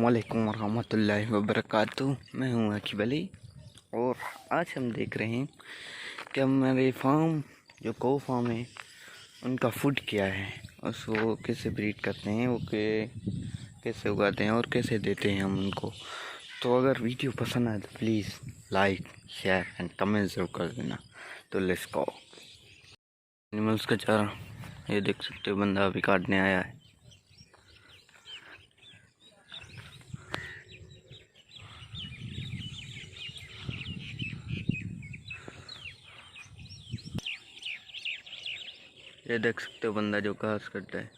अस्सलामुअलैकुम वरहमतुल्लाहि वबरकातुहू। मैं हूँ अकीब अली और आज हम देख रहे हैं कि हमारे फार्म जो गौ फार्म है उनका फूड क्या है, उसको कैसे ब्रीड करते हैं, वो कैसे उगाते हैं और कैसे देते हैं हम उनको। तो अगर वीडियो पसंद आए तो please like share and comment ज़रूर कर देना। तो लेट्स गो। एनिमल्स का चारा ये देख सकते हो, बंदा अभी काटने आया है। ये देख सकते हो बंदा जो घास करता है।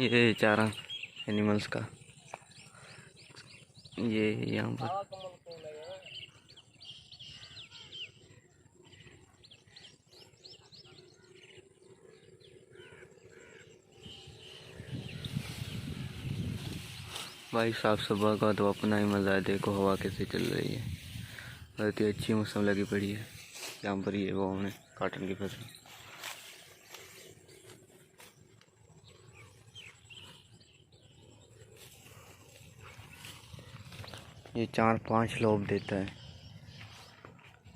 ये चारा एनिमल्स का ये यहाँ पर भाई साहब सुबह का तो अपना ही मज़ा है। देखो हवा कैसे चल रही है, बहुत ही अच्छी मौसम लगी पड़ी है यहाँ पर। ये वो हमने काटन की फसल। ये 4-5 लोग देता है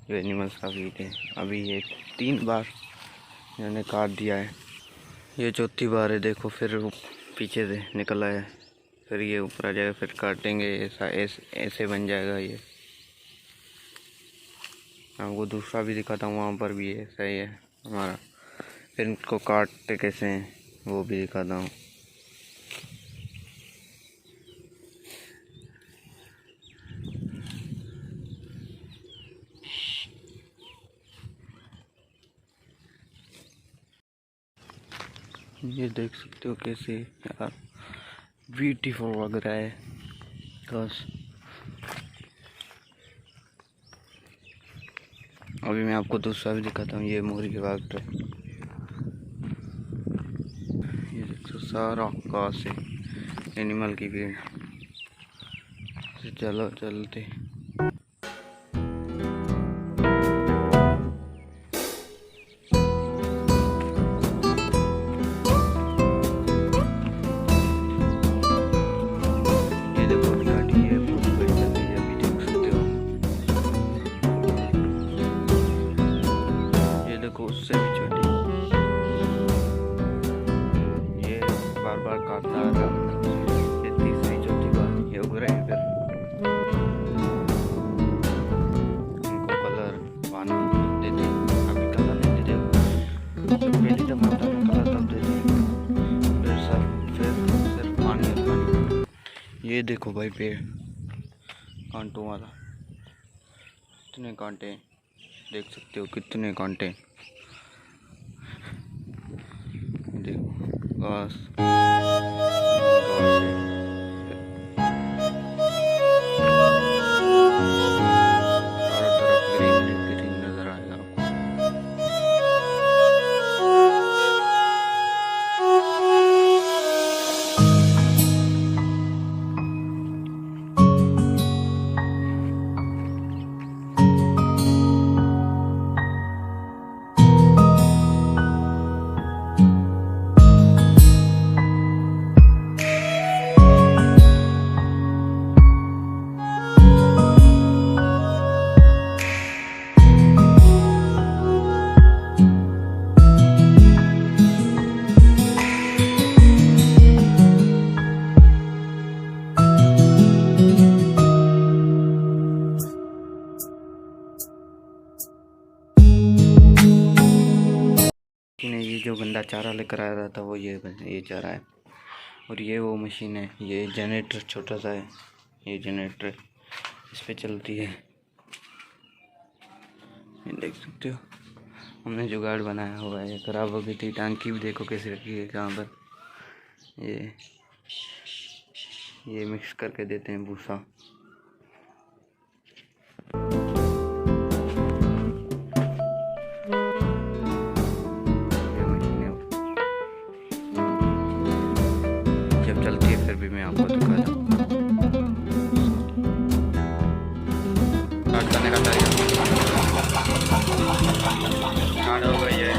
जो एनिमल्स का फीड है। अभी ये 3 बार इन्होंने काट दिया है, ये चौथी बार है। देखो फिर वो पीछे से निकल आया, फिर ये ऊपर आ जाएगा, फिर काटेंगे, ऐसे बन जाएगा। ये आपको दूसरा भी दिखाता हूँ, वहाँ पर भी ऐसा ही है हमारा। फिर इनको काटते कैसे हैं वो भी दिखाता हूँ। ये देख सकते हो कैसे यार ब्यूटीफुल लग रहा है घास। अभी मैं आपको दूसरा भी दिखाता हूँ। ये मोरी के भाग रहा है, ये देखो सारा घास है एनिमल की भीड़। चलो चलते। उससे भी छोटी, ये बार बार काटता आ रहा। ये तीसरी चौथी बार ये उग रहे हैं। फिर उनको कलर पानी देते हैं। अभी कलर नहीं देते, जब पहली दफा आता है कलर तब देते हैं। फिर सिर्फ पानी और पानी। ये देखो भाई पेड़ कांटों वाला, कितने कांटे देख सकते हो, कितने कांटे। देखो घास चारों तरफ ग्रीन ग्रीन नजर आएगा आपको। ये जो बंदा चारा लेकर आ रहा था वो ये चारा है। और ये वो मशीन है, ये जनरेटर छोटा सा है। ये जनरेटर इस पे चलती है, ये देख सकते हो। हमने जुगाड़ बनाया हुआ है। ये खराब हो गई थी, टांकी भी देखो कैसे रखी है कहाँ पर। ये मिक्स करके देते हैं भूसा। जब चलती है फिर भी मैं आपको दिखा दूँ। स्टार्ट हो गई है।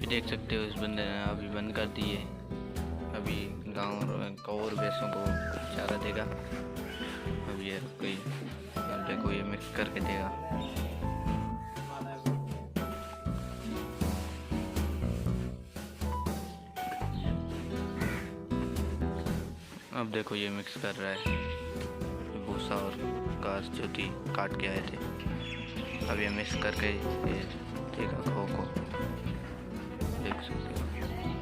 देख सकते हो इस बंदे ने अभी बंद कर दी है। अभी गाँव और भैंसों को चारा देगा। अभी ये कोई अंडे को ये मिक्स करके देगा। अब देखो ये मिक्स कर रहा है भूसा और घास जो थी काट के आए थे। अब ये मिक्स करके ये देगा खो को, देख सकते हो।